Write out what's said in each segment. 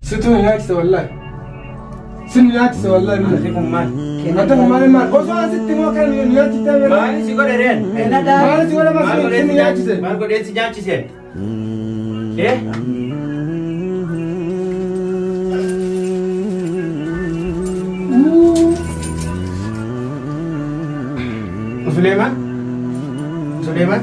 ستون ياكس والله سن ياكس والله عليكم مال هذا ما وصل ست ما كان ياكس تمام ما لي ولا رين ما لي ولا ما سن ياكس ما قول انت جاكس ايه سليمان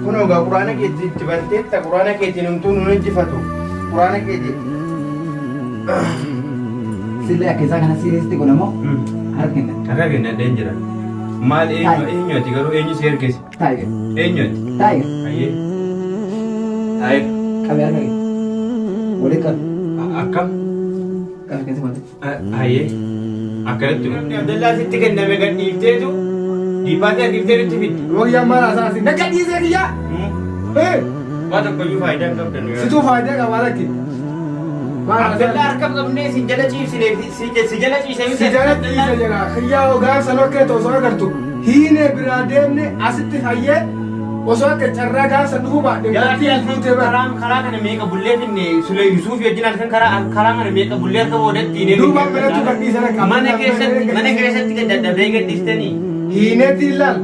كنا وقا قرآنك يتبرتت قرآنك يتنمتون ونجفتو قرآنك يتي Sila kisah kana series ti kono mo. Harapin danger. Mal enyo ti garo enyo share kes. Tiger. Enyo. Tiger. Aye. Aye. Kabe ana. Boleh kan? Akam. Kabe kasi mo. Aye. Akalat tu. Abdullah sitti kan nama kan nifte tu. Dipatnya nifte tu fit. वो ये हमारा सासी नका दीजिए क्या ए Mata koyu फायदा कब करने सितू फायदे का वाला की Abdullah arkam kabne sijala chi sijala chi سجارة ديزة جرا خيا وقال سلوك تو سوى كرتو هينه برادم ने असित खाइए उसवा के चर्रा का संदूक बाटे Ya fi alfin khara kan me ka bulle fin ne Sule Yusuf ya jinan kan khara kan me ka bulle ka bodet tine दू बाप मेरे तू कटी से ना mana ke set ka dadda bega distani هينه تيلال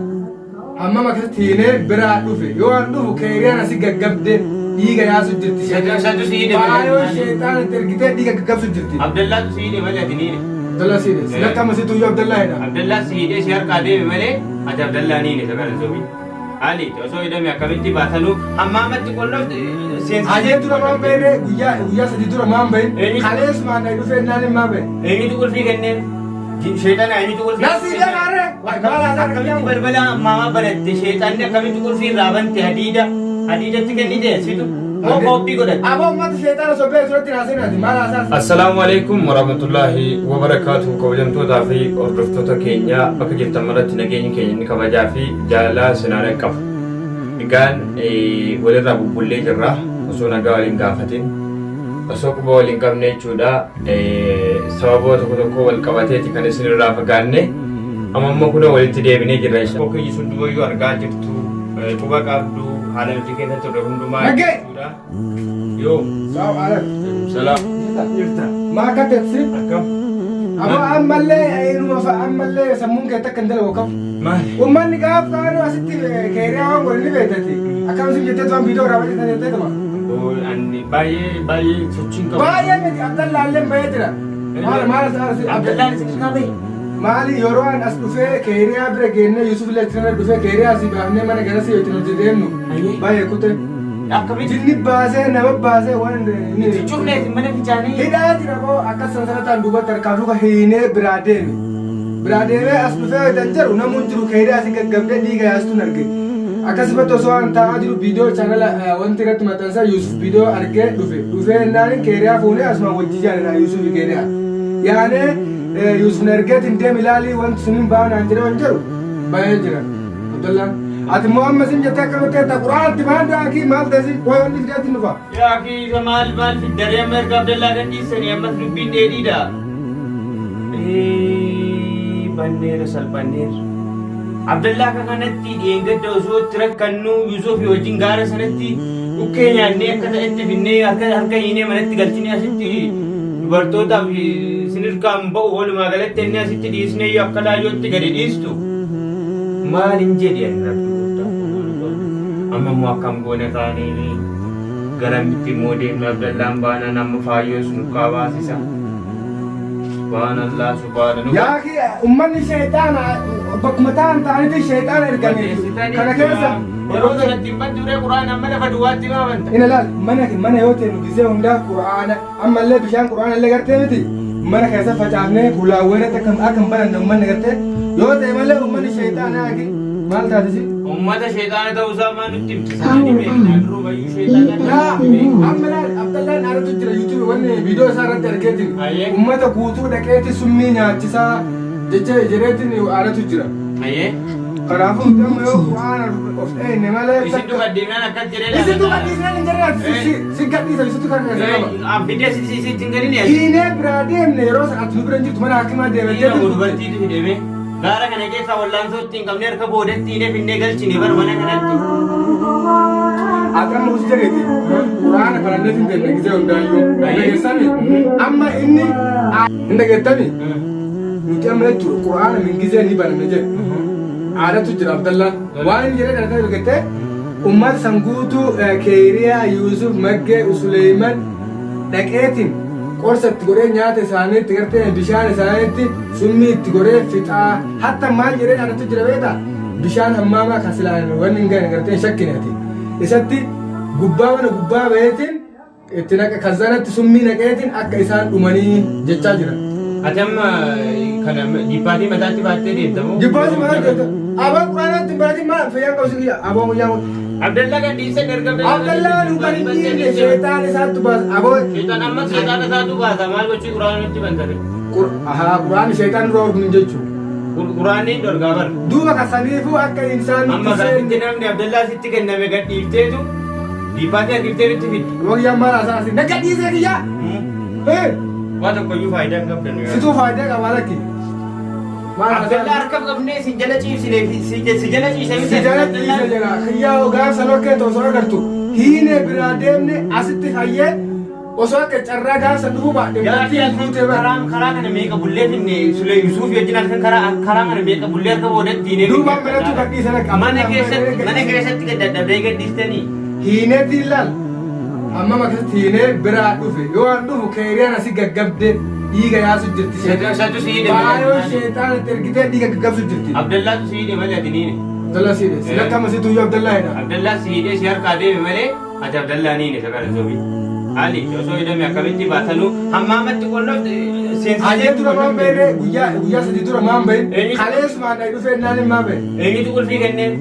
أما ما كنت هينه برا دوفي يو أندو كيريان أسي جعبدة ييجا يا سجدتي satu si ide بايو شيطان تركته ديجا جعب سجدتي Abdullah si ide male dini Abdullah سيدي سلكت ما سيتو يو Abdullah هنا Abdullah si ide share ka de male aja Abdullah ni ne sakal zobi ali to so ide me akamitti batanu amma matti kollo sense aje tu na mambe ne guya sadi tu na mambe khales ma na dufe nani mambe eni tu kulfi kenne shaytan eni tu kulfi nasi dia mare wala na akamitti balbala mama balette shaytan ne akamitti kulfi rabanti hadida tikeni de situ mo copy godat abo mat shaytan so be surati nasi na di mala asas Assalamu alaikum warahmatullahi wabarakatuh. Kabajamtoota fi hordoftoota keenya bakka jirtan maratti nageenyi keenya ni kabajaa fi jaalala sinaan qabu. Egaan walirraa bubbullee jirra osoo nagaa waliin gaafatin osoo quba waliin qabne jechuudha. Sababoo tokko wal qabateeti kan isinirraa fagaanne amma immoo kunoo walitti deebinee jirra. Bokkiyyi sun dubayyuu argaa jirtu quba qabdu haala nuti keessa turre hundumaa jechuudha. Yoo sawa ala salaam. ma ka tetsi Akkam abo amalle ayinu ma fa amalle samun ke takandala wakam maali? umman ni gaaf kaanu asitti keeriya wal ni betati akam sin jette tuan video rawa jette jette tuma Ani bayi sochiin qabu. baaya meti Abdullah allen bayetira mala sa Abdullah ni sikin qabe. maali yeroo an as dhufee keeriyaa bira geenne Yusuf Elektirana dhufee keeriyaa si baafnee mana gara si yooti nuti deemnu baay'ee kute Akkamitti jinni baasee nama baasee waan itti cufneef mana fichaanii. hidhaa jira koo akka sansalataan duubatti harkaa duuba hiinee biraa deemee as dhufee danjaru namuun jiru keeriyaa si gaggabdee dhiiga yaastuun arge akkasumatti osoo an taa'aa jiru viidiyoo chaanala wanti irratti maxxansaa Yusuf viidiyoo argee dhufee naanin keeriyaa fuunee asuma wajji jaalladha Yusuf keeriyaa yaanee Yusuf ergeetiin deem ilaalii wanti suniin baanaan jira waan jedhu baay'ee jira Abdullah ati Muhammad sin jette akkamatti ta Qur'aan itti baan daakii maal ta'e waa wanni fidaatti nufa Yaa akhi maal fi daree amma erga Abdullah kan dhiisanii ammas dubbiin dheedhiidha. Banneera salphanneera. Abdullah kan kanatti dheengadda osoo itti rakkannu Yusuf wajjin gaara sanatti dhukkee nyaannee akka ta'etti finnee harka hiinee manatti galchinee asitti dubartootaaf sinirkaan ba'u walumaa galatti inni asitti dhiisnee akka laayootti gadi dhiistu. Maal hin jedhe amma immoo akkam goone kaanii garamitti immoo deemnu Abdallaan baanaan amma faayyoo sun kaa baasisa. Subhaanallah subhaanallah. yaa akhi ummanni shayxaana bakkuma ta'anitti shayxaana erganii kana keessa yeroo sanatti hin bantu duree Qur'aan amma lafa duwwaatti maa banta. ina laal mana yoo ta'e nu gisee hundaa Qur'aana ammallee bishaan Qur'aana illee gartee miti mana keessa facaafnee hulaawwanatti akka hin bananne ummanni gartee yoo ta'e malee ummanni shayxaana akhi maal taatisi Ummata shayxaana ta'uusaa maa nutti himti isaanii beeknaa duruu bayyuu shayxaana. amma laal Abdallaan aaratu jira YouTube wanni viidiyoo isaa irratti argeetiin Ayyee. ummata guutuu dhaqeeti summii nyaachisaa jecha jireetiin aaratu jira Ayyee. kanaafuu amma yoo Qur'aana of eegne malee Isin duka deemnaan akkas jedhee isin tu kadhiisnaan hin jirre si kadhiisa isitu kan keessa qaba Abidda sitti hin galini hiinee biraa deemne yeroo ati nu bira hin jirtu mana hakimaa deeme Dhiira dubartiitu hidhame. Gaara kana keessa wallaansoo ittiin qabne harka boodatti hidhee finnee galchine bara mana kanatti. ati amma usi jareeti Qur'aana barannee hin deemne gisee hundaayyuu dhageessani Inda gettani nuti amma jechuudha quraana mingizee ni baranne jedhu aadatu jira Abdallaan waan inni jedhee dhalatee gette ummata san guutuu Keeriyaa Yuusuf Maggee Suleyman dhaqeetiin qorsa itti godhee nyaata isaaniitti gartee bishaan isaaniitti summii itti godhee fixaa hatta maal jedhee dhalattu jira beektaa bishaan hammaamaa kan silaan wanni hin gane gartee shakkineeti isatti gubbaa mana gubbaa baheetiin itti naqa kazzanatti summii naqeetiin akka isaan dhumanii jechaa jiran. Ati amma kana jibbaatii mataatti baattee deemtamu? Jibbaatii mataatti deemtamu. Abaan quraanaatti baatii maal fayyaan qabsu kiyya abaan guyyaa Abdallah kan diisa dargabe. Abdallah dukan inni seetaan isaatu baasa. Aboo seetaan amma seetaan isaatu baasa maal gochii quraanatti bantare? Quraanni seetaan dura orguun jechuudha. Quraanni dorgaa bar. Duuba kasaniifuu akka insaan amma kanatti namni Abdallah sitti kenname gad dhiifteetu jibbaatii argiftee bitti fiddi. Wayyaa maal haasaa asi naga dhiisee kiyyaa. Waa tokkoyyuu faayidaa hin qabdannu. Situu faayidaa qabaa lakki. Abdallah harka qabnee si jala ciibsine si jala ciisee Si jala ciise jira. Kiyyaa ogaa saloo kee osoo agartu hiinee biraa deemne asitti fayyee osoo akka carraa gaafsa dhufuu baadhe mootii fuutee bara. Karaa kana meeqa bullee finne Sulee Yusuuf wajjin halkan karaa kana meeqa bullee harka boodatti diinee. Duuba manatu gadhiisana qaba. Mana keessatti dadhabdee gadhiistanii. Hiinee tiilaal. Amma makasatti hiinee biraa dhufe yoo an dhufu keeriyaan asii gaggabdee dhiiga yaasu jirti. Sheetaan sii hidhe. Baay'oo sheetaan ergitee dhiiga gaggabsu jirti. Abdallah sii hidhe malee ati niine. Abdallah sii hidhe. Sila kama situ yoo Abdallah hidha. Abdallah sii hidhe si harkaa deeme malee ati Abdallah niine sakara sobi. Ali osoo hidhame akkamitti baatanuu hammaamatti qollof seensa. Ajee dura maan bahee guyyaa sadii dura maan bahee kalees maan dhahi dhufee naan hin maan bahee. Eenyutu qulfii kenneen?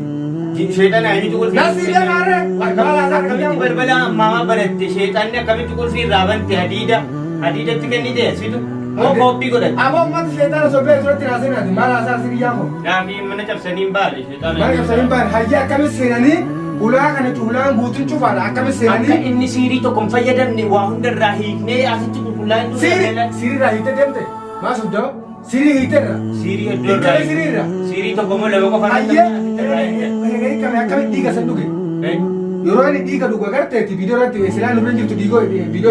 Sheetaan eenyutu qulfii? Nasi dhagaare. Akkamitti balbala ammaa baratte sheetaanni akkamitti qulfii irraa bante hadiidatti kennite situ moo koopii godhatte? Aboo ummata sheetaan osoo bee turatti naasee naati maal haasaa asii biyyaa moo? Daafii mana cabsanii baale sheetaan. Mana cabsanii baale hayyee akkamitti seenanii ulaa kana ulaan guutuun cufaadha akkamitti seenanii. Akka inni siirii tokko hin fayyadamne waa hundarraa hiiknee asitti qulqullaan Siirii hiite deemte maas hunda'u siirii hiiteerra. Siirii iddoo irraa Siiriirra. siirii tokko moo lama qofa Hayyee akkamitti dhiiga san dhuge. Yeroo inni dhiiga dhugu agarteetti viidiyoo irratti silaan irra jirtu viidiyoo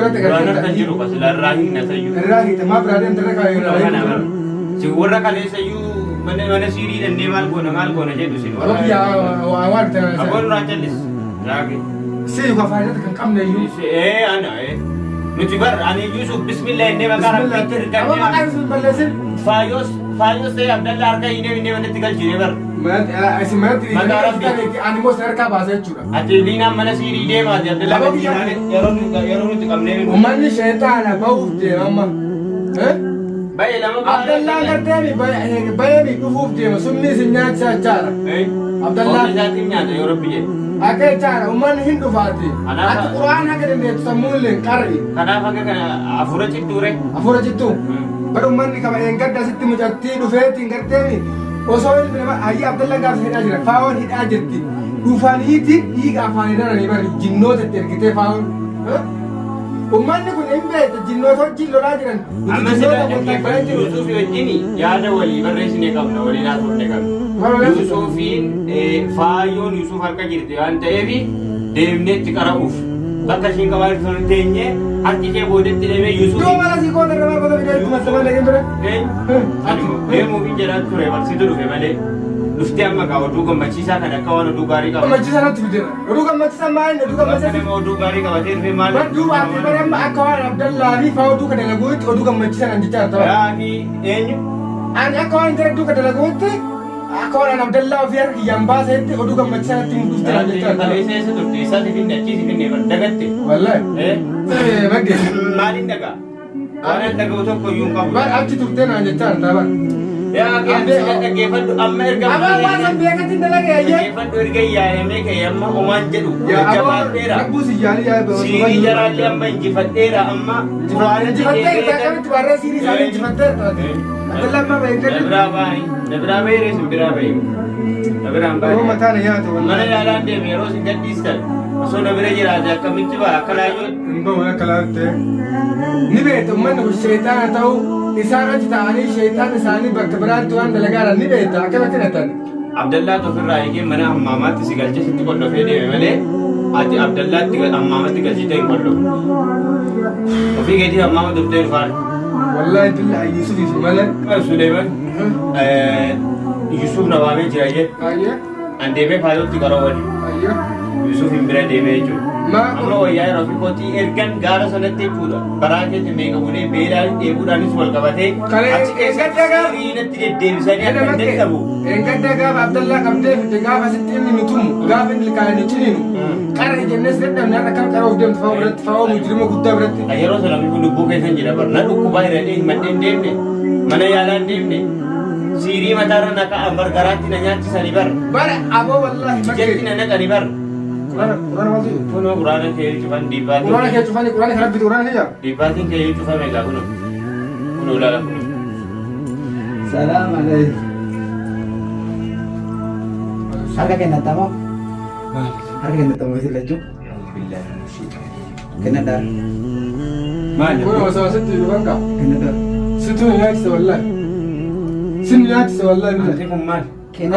irratti waan agarteetti. harka jiru qasila irraa hiikna sayyuu. Irraa hiite maa biraa deemte irra kaayee Si warra kaleessayyuu mana siirii dandee maal goona jedhu sin. waan ta'an. Aboon irraa jallis. Yaaqi. Sii ka faayidaa kan qabne iyyuu. Ana nuti bar ani Yusuf bismillah innee maqaa rabbiitti Amma maqaa hirkannee Yusuf balleessin. faayos ta'e Abdallah harka hinee manatti galchine bar. Isin manatti Maqaa rabbii. ani immoo sadarkaa baasaa jechuudha. Ati liinaan mana siirii deemaati Abdallah Aboo yeroo nuti qabnee. Uummanni sheetaana bahuuf deema amma. Baay'ee lama Abdallaan garteemi bayeemi dhufuuf deema sumni isin nyaachaa jechaadha. Abdallah. Isaatiin nyaata yoo rabbi jedhe. Akka jechaadha uummanni hin dhufaati. Ati quraan hanga dandeettu sammuun illee qarri. Kanaaf akka kana afura cittuure. Afuura jittu. Bara uummanni kama eengadda asitti mucattii dhufeetiin garteemi osoo ilmi nama hayyii Abdallah gaafsa hidhaa jira faawoon hidhaa jirti. Dhufaaniitiin dhiiga afaanii daranii bari jinnoota itti ergitee faawoon. Uummanni kun hin beekne jinnoota wajjin lolaa jiran. Amma sila dhaggeeffatu Yusuuf wajjin yaada walii barreessinee qabna waliin haasofne qabna. Yusuufiin faayyoon Yusuuf harka jirti waan ta'eef deemnee itti qara'uuf bakka ishiin qabaatu teenyee harki ishee boodatti deemee Yusuuf. Doo mala si koota irraa goota bidee itti masamaa dhageen ture. Deemuuf hin jedhaa ture barsiitu dhufe malee. Dhuftee amma kaa oduu gammachiisaa kan akka waan oduu gaarii qaba. Gammachiisaa natti fideera. Oduu gammachiisaa maali? Oduu Bakka gammachiisaa. nama oduu gaarii qabatee dhufe maal? Badduu baatee bara amma akka waan Abdallaa fi faa oduu kan dalaguutti oduu gammachiisaa nan jechaa ta'u. Yaaqi eenyu? Ani akka waan inni oduu kan dalaguutti akka waan Abdallaa ofii harka kiyyaan baasetti oduu gammachiisaa natti hin dhufte nan jechaa ta'u. Kaleessa eessa turte? Isaati finne achiisi finne dagatte. Wallahi. Bagge. Maaliin dhagaa? Waan dhaga'u tokko iyyuu hin qabu. Bar achi turtee naan jechaa ta'u bara. Yaaqi dhaggeeffadhu amma erga. Abaan waan san beekatti dalagee ayyee. Dhaggeeffadhu erga yaadamee ka'e amma homaan jedhu. Abaan Jabaateera. rabbuu si yaali yaa. Siirii jaraallee amma injifadheera amma. Injifattee akkamitti warreen siirii isaanii injifattee taate. Abdallaa amma beekatti. Dabraa baanii. Dabraa bahee reesu biraa bahee. Dabiraan Yeroo baanii. mataan yaate Mana wallahi. yaalaan deeme yeroo isin gadhiistan. Osoo na bira jiraate akkamitti ba'a akka laayyoo. Hin bahu akka laatte. Ni beekta uummanni kun sheexaana ta'uu isaan achi ta'anii sheexaan isaanii bakka biraatti waan dalagaadhaan ni beekta akkamitti natan. Abdallaa ofirraa eegee mana hammaamaatti si galchee sitti qollofee deeme malee ati Abdallaatti hammaamatti galchitee hin qollofu. Ofii keetii hammaama turtee dhufaan. Wallahi billahi Yusuf fi malan. Suleiman Yusuf na waamee jira jee Ayya. an deemee faayotti qarawwani Ayya. Yusuf hin bira deemee jechuudha. Ma Amma wayyaa yeroo fi kootii ergan gaara sanatti jechuudha. Baraa keessa meeqamulee beelaan deemuudhaanis wal qabatee Kale achi keessatti eeggadda siriinatti deddeebisanii akka hin dadhabu. Eeggadda gaafa Abdallaa qabdee fidde gaafa sitti inni nutumu gaafa inni ilkaan hin ciniinu. Qara jennes dadhabne har'a kan qara of deemtu fa'aa biratti fa'aa mujrima guddaa biratti. Yeroo sana mifu lubbuu keessan jira bar na dhukkubaa hidhadhee himadhee hin deemne mana yaalaa hin deemne siirii mataarra na ka'an bar garaatti na nyaachisanii bar Bara aboo wallahi jetti bakkee. na naqanii bar Quraana maal ta'e? kunoo quraana kee cufan Quraana dhiibbaatiin kee cufanii quraana kana bitu quraana kee jaa. dhiibbaatiin kee cufame egaa kunoo kunoo ilaala kunoo. Salam alaikum. Harka kennata moo? Harka kennata moo isin lachuu? Kennadhaa. Maali? Kun osoo sitti dhufan qaba. Kennadhaa. Situ nyaachisa wallahi. Sin nyaachisa wallahi. Ati kun maali?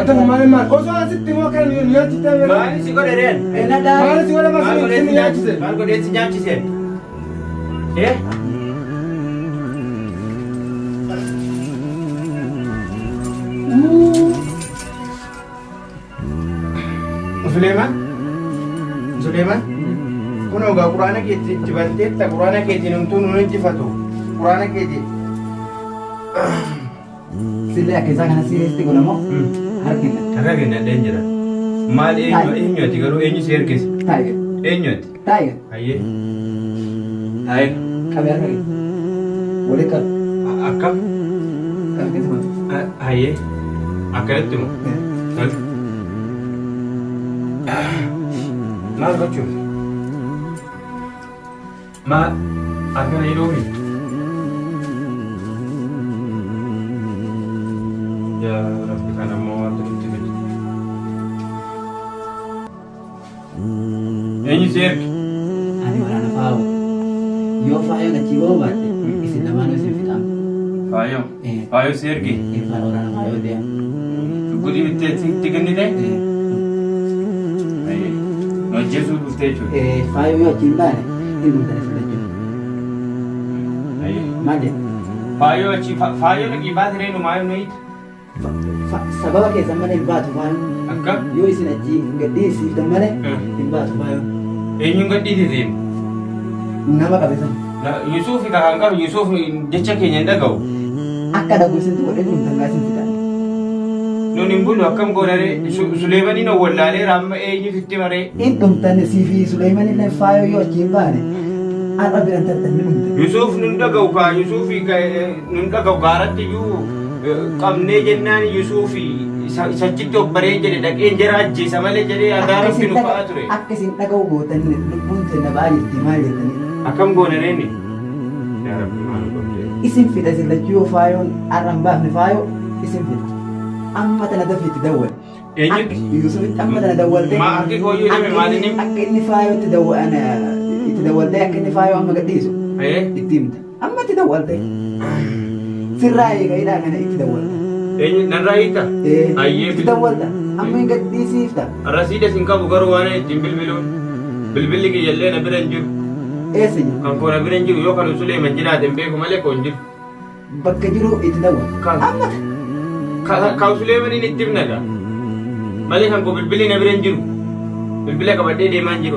Ate maal maal osoo asitti moo kan nyaachisa mere. Maali si godhe reen? Kennadhaa. Maal si wala Maal masin godhee sin si nyaachise. nyaachise? Maal godhee si nyaachise? Suleiman? Suleiman? Kunoo gaa quraana keetti jibanteetta quraana keetiin humtuu nuun injifatu quraana keetiin. Sillee akka isaa kana sirriitti godhamoo? Harka kennata. Harka kennadheen jira. Maal eenyuati garuu eenyu si ergise? Taa'e. Eenyuati? Taa'e. Hayyee. Haayee. Qabee harka kee. Walii qabu. Akkam? Qabe keessa maal? Hayyee. Akkanatti moo? Maal gochuuf? Maal? Akkana hidhuufi? Yaa Rabbi kan ammoo wanta nutti fide. Eenyu si erge? Ani waraana faawu. Yoo faayoo gachii ba'uu baatte isin lamaan isin fixamu. Faayoo? Faayoo si erge? Ifaan waraana faayoo deemu. Gudii bittee sitti kennite? Hayyee. Hojjeesuu dhuftee jechuudha. Faayoo yoo achiin baane hin dhumtane filachuudha. Hayyee. Maal jedhu? Faayoo achi faayoo dhaqii baate reenu maayoo nuyiita? Sababa keessan malee hin baatu faayoo. Akkam? Yoo isin achi gadhiisiiftan malee hin baatu faayoo. Eenyuun gadhiisiseen? Nama qabesan. Yusuufi kan qabu Yusuuf jecha keenya hin dhaga'u. Akka dhagu isin godhe dhumtan gaa isin fixan. Nun hin bulu akkam goonare Suleemaniin wallaalee raamma eenyu fitti maree. Hin dhumtan siifi Suleeman illee faayoo yoo achiin baane har'a biran tartan ni dhumtan. Yusuuf nun dhaga'u kaa Yusuufi nun dhaga'u gaaratti iyyuu qabnee jennaan Yusuufi sachitti obbaree jedhe dhaqeen jara ajjeesa malee jedhee agaaratti nu fa'aa ture. Akka isin dhaga'u gootan lubbuun teenya ba'aa jirti maal jettanii. Akkam goonareen? Yaa Rabbi maal godhee? Isin fida sillachuu yoo faayoon har'a hin baafne faayoo isin fida. Amma tana dafiitti dawwal. Eenyutti? Yuusufitti amma tana dawwalte. Maa harki kooyyuu hime maalinni? Akka inni faayoo itti dawwaltee akka inni faayoo amma gadhiisu. Itti himta. Amma itti dawwalte. Sirraa eegaa kana itti dawwalta. Eenyu narraa hiika? Ayyee Itti dawwalta. Amma hin gadhiisiifta. Rasiida sin qabu garuu waan ittiin bilbiluun. Bilbilli kiyyallee na bira hin jiru. Eessa jiru? Kan koo na bira hin jiru yoo kan Suleeman jiraate hin beeku malee koo hin jiru. Bakka jiru itti dawwalta. Kan Suleemaniin itti himnadha. Malee kan koo bilbilli na bira hin jiru. Bilbila qabadhee deemaa hin jiru.